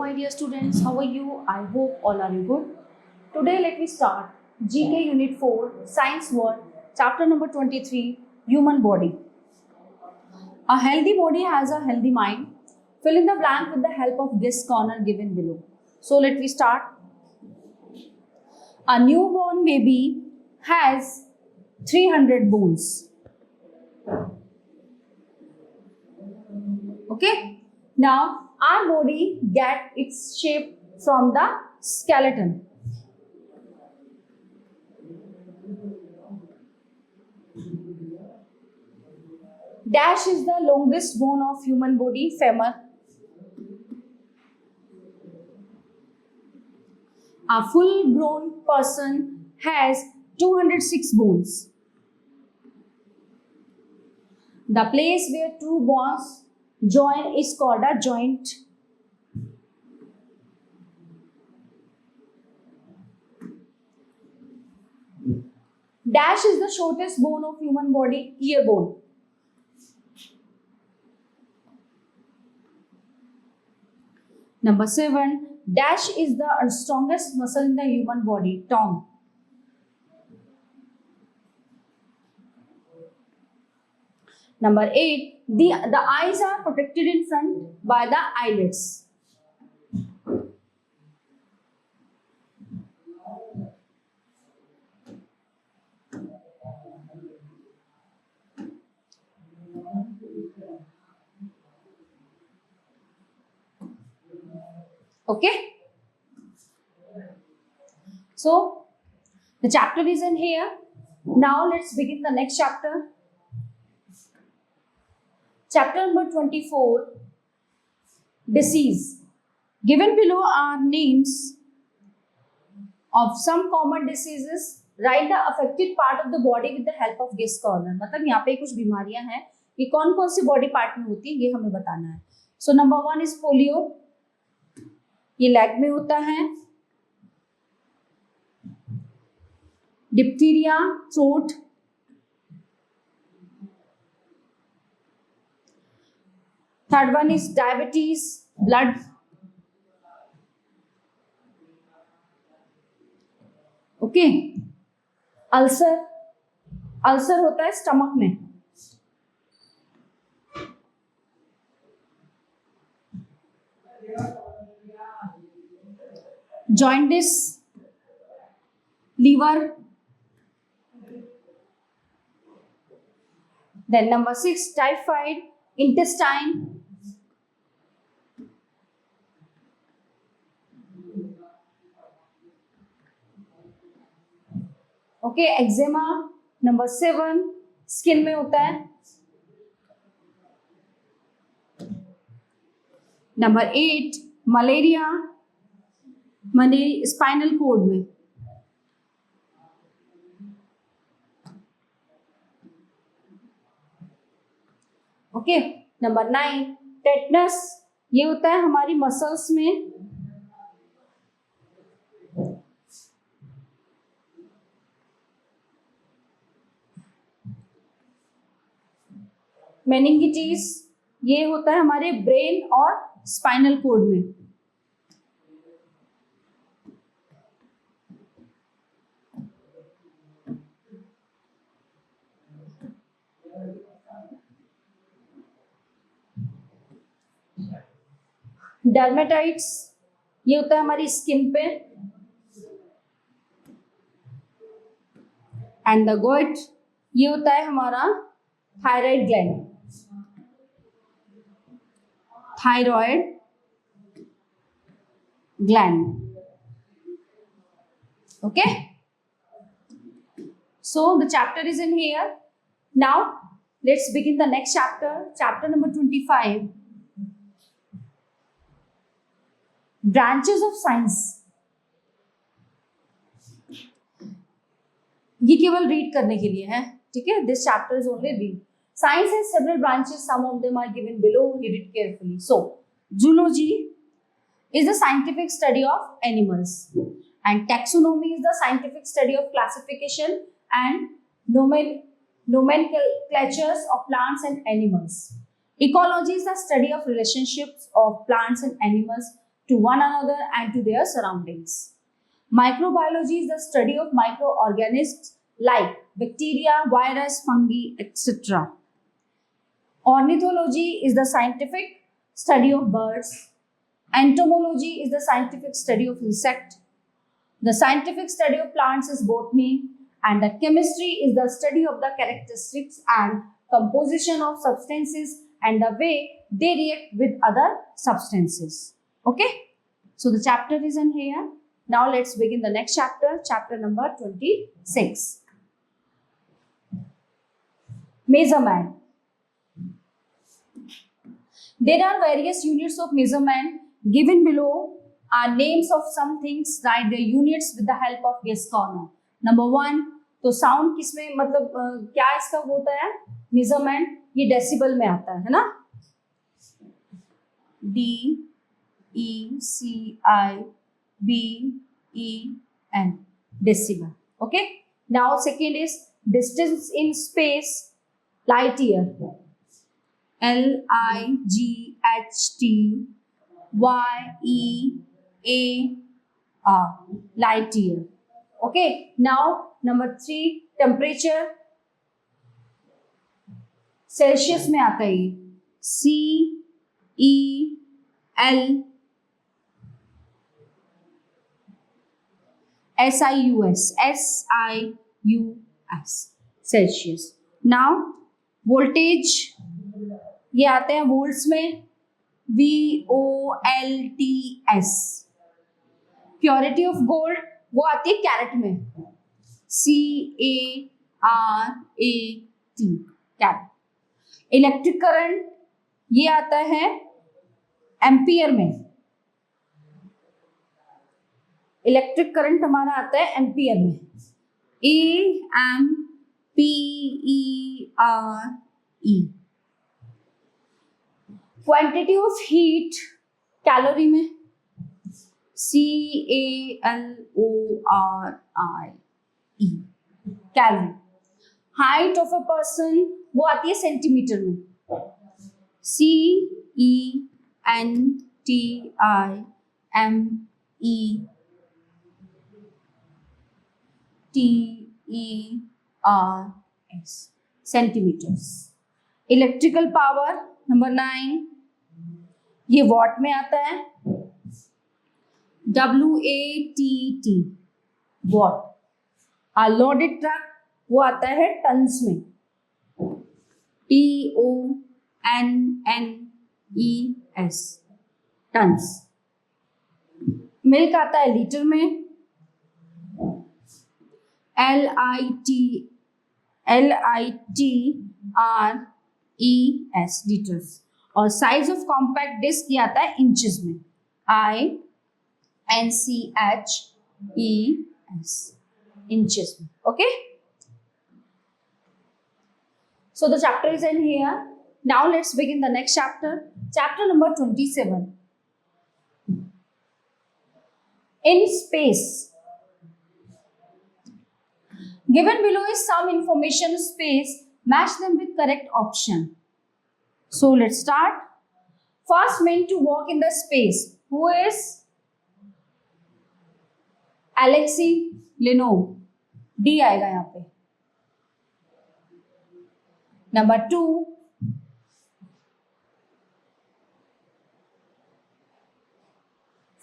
my dear students, how are you? I hope all are good. Today let me start GK Unit 4, Science World, Chapter number 23, Human Body. A healthy body has a healthy mind. Fill in the blank with the help of guess corner given below. So let me start. A newborn baby has 300 bones. Okay. Now our body get its shape from the skeleton. Dash is the longest bone of human body, femur. A full-grown person has 206 bones. The place where two bones join is called a joint. Dash is the shortest bone of human body, ear bone. Number 7. Dash is the strongest muscle in the human body, tongue. Number 8. The eyes are protected in front by the eyelids. Okay. So the chapter is in here. Now let's begin the next chapter. Chapter number 24, Disease. Given below are names of some common diseases. Write the affected part of the body with the help of guess corner. मतलब यहाँ पे कुछ बीमारियां हैं, ये कौन कौन सी body part में होती है ये हमें बताना है. So number 1 is polio. ये लेग में होता है. Diphtheria, throat. Third one is diabetes, blood. Okay. Ulcer, ulcer होता है स्टमक में. Jaundice, liver. Then number 6, typhoid, intestine. Okay. Eczema. Number 7, skin में होता है. नंबर 8, मलेरिया, स्पाइनल कोड में. ओके. Number 9, tetanus. ये होता है हमारी मसल्स में. मेनिंगिटिस. ये होता है हमारे ब्रेन और स्पाइनल कोड में. डर्मेटाइट्स. ये होता है हमारी स्किन पे. And the goitre. ये होता है हमारा thyroid gland. Thyroid gland. Okay. So the chapter is in here. Now let's begin the next chapter. Chapter number 25. Branches of science. ये केवल रीड करने के लिए है, ठीक है. This chapter is only read. Science has several branches. Some of them are given below. Read it carefully. So, zoology is the scientific study of animals, and taxonomy is the scientific study of classification and nomenclatures of plants and animals. Ecology is the study of relationships of plants and animals. to one another and to their surroundings. Microbiology is the study of microorganisms like bacteria, virus, fungi, etc. Ornithology is the scientific study of birds. Entomology is the scientific study of insects. The scientific study of plants is botany, and the chemistry is the study of the characteristics and composition of substances and the way they react with other substances. Okay, so the chapter is in here. Now let's begin the next chapter, chapter number 26. Measurement. There are various units of measurement given below are names of some things. Write the units with the help of guess corner. Number 1, तो sound किसमें मतलब क्या इसका होता है measurement, ये decibel में आता है ना, DECIBEN decibel. Okay, now second is distance in space, light year, LIGHTYEAR, light year. Okay, now number 3, temperature, Celsius में आता है CELSIUS सेल्सियस. नाउ वोल्टेज ये आते हैं वोल्ट्स में VOLTS. प्योरिटी ऑफ गोल्ड वो आती है कैरेट में CARAT कैरेट. इलेक्ट्रिक करंट ये आता है एम्पियर में. इलेक्ट्रिक करंट हमारा आता है एम्पियर में AMPERE. Quantity of heat calorie में CALORIE calorie. Height of a person वो आती है सेंटीमीटर में CENTIMETERS centimetres. Electrical power number 9 ये वॉट में आता है WATT watt. A loaded truck वो आता है टन्स में TONNES टन्स. मिल्क आता है लीटर में LITRES लीटर्स. और साइज ऑफ कॉम्पैक्ट डिस्क ये आता है इंचेस में INCHES इंचेस में. Okay, so the chapter is in here. Now let's begin the next chapter, chapter number 27. In space. Given below is some information space, match them with correct option. So let's start. First man to walk in the space, who is Alexei Leonov. D आएगा यहाँ पे. Number 2,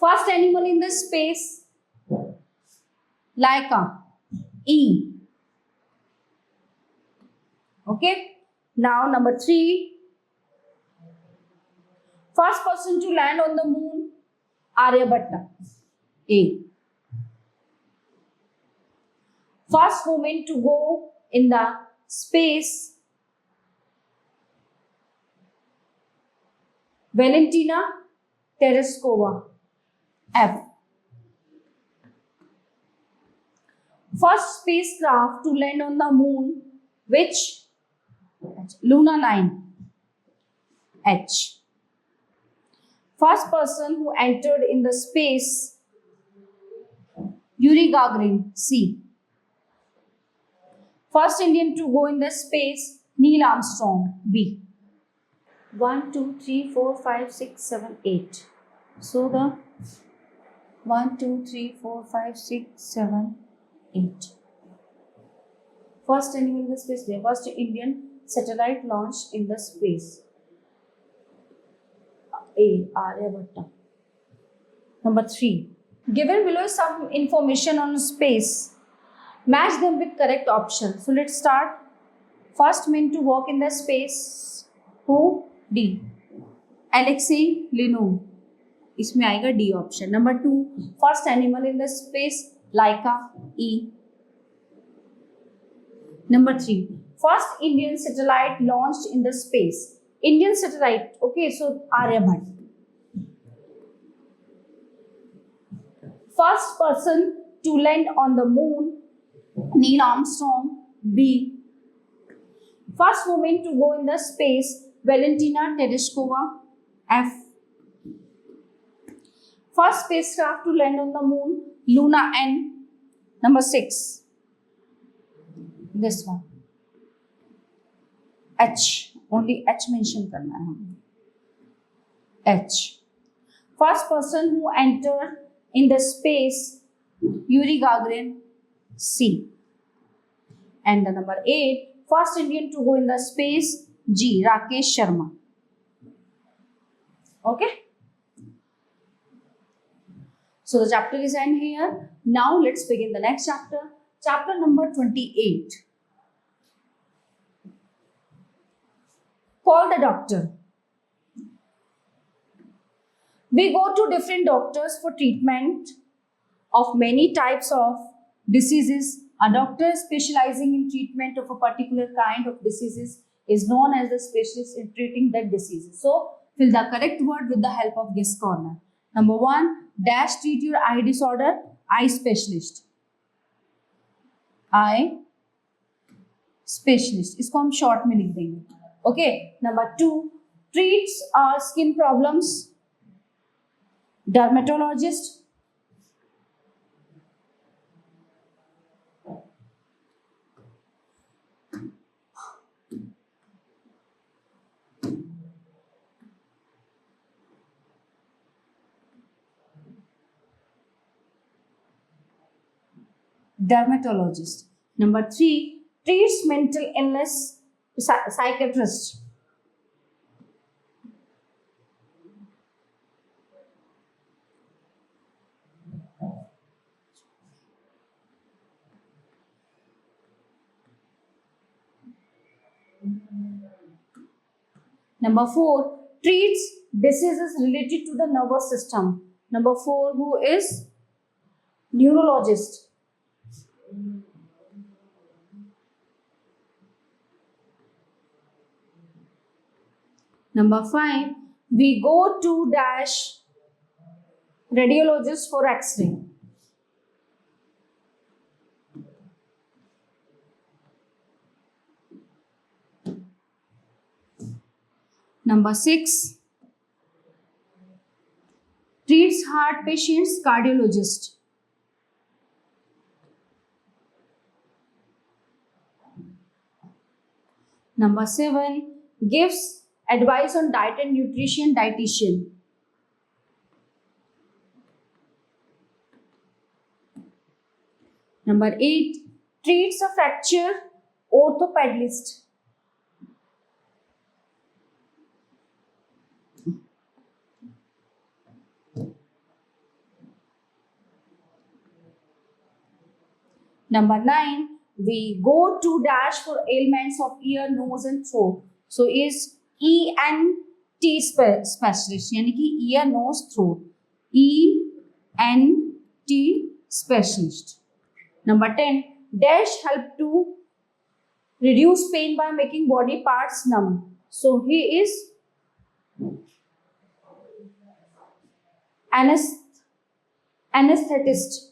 first animal in the space, Laika, E. Okay, now number 3, first person to land on the moon, Aryabhatta, A. First woman to go in the space, Valentina Tereshkova, F. First spacecraft to land on the moon, which? Luna 9, H. First person who entered in the space, Yuri Gagarin, C. First Indian to go in the space, Neil Armstrong, B. 1, 2, 3, 4, 5, 6, 7, 8. So the 1, 2, 3, 4, 5, 6, 7, 8. First animal in the space, the first Indian satellite launched in the space. A. Aryabhatta. Number 3. Given below is some information on space. Match them with correct options. So let's start. First man to walk in the space. Who? D. Alexei Leonov. इसमें आएगा D option. Number 2. First animal in the space. Laika. E. Number 3. First Indian satellite launched in the space. Indian satellite. Okay, so Aryabhata. First person to land on the moon. Neil Armstrong. B. First women to go in the space. Valentina Tereshkova. F. First spacecraft to land on the moon. Luna N. Number 6. This one. H. Only H mention करना है हमें. H. First person who entered in the space. Yuri Gagarin. C. And the number 8. First Indian to go in the space. G. Rakesh Sharma. Okay. So the chapter is end here. Now let's begin the next chapter. Chapter number 28. Call the doctor. We go to different doctors for treatment of many types of diseases. A doctor specializing in treatment of a particular kind of diseases is known as the specialist in treating that disease. So fill the correct word with the help of guess corner. Number 1, dash treat your eye disorder. Eye specialist. Eye specialist. इसको हम short में लिख देंगे. Okay. Number 2, treats skin problems. Dermatologist. Dermatologist. Number 3, treats mental illness. Psychiatrist. Number 4, treats diseases related to the nervous system. Number 4, who is neurologist. Number 5, we go to dash radiologist for X-ray. Number 6, treats heart patients. Cardiologist. Number 7, gives advice on diet and nutrition. Dietitian. Number 8, treats a fracture. Orthopedist. Number 9, we go to dash for ailments of ear, nose and throat. So is ENT specialist, यानी कि ear, nose, throat. ENT specialist. Number 10, dash help to reduce pain by making body parts numb. So he is anesthetist.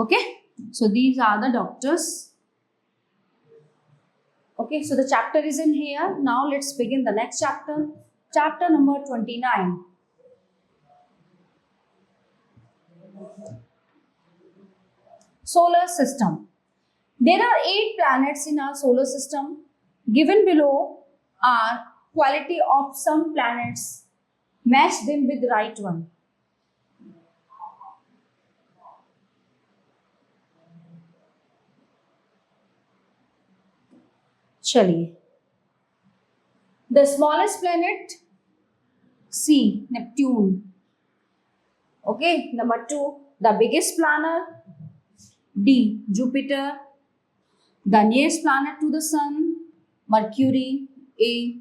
Okay, so these are the doctors. Okay, so the chapter is in here. Now let's begin the next chapter. Chapter number 29. Solar system. There are 8 planets in our solar system. Given below are quality of some planets. Match them with the right one. चलिए. The smallest planet, C, Neptune. Okay, number 2, the biggest planet, D, Jupiter. The nearest planet to the sun, Mercury, A,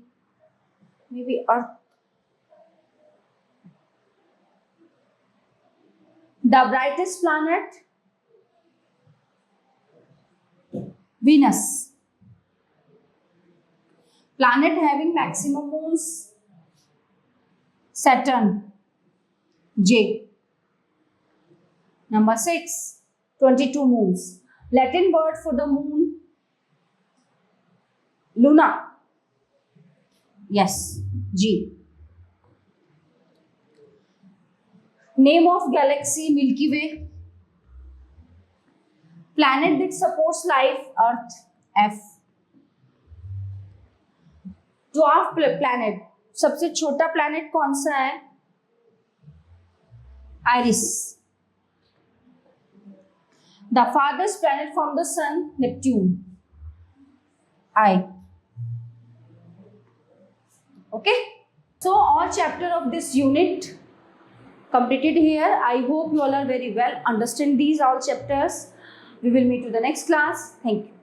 maybe Earth. The brightest planet, Venus. Planet having maximum moons, Saturn, J. Number 6, 22 moons. Latin word for the moon, Luna. Yes, G. Name of galaxy, Milky Way. Planet that supports life, Earth, F. Dwarf planet, सबसे छोटा planet कौन सा है? Iris. The farthest planet from the sun, Neptune, I. Okay. So all chapter of this unit completed here. I hope you all are very well understand these all chapters. We will meet to the next class. Thank you.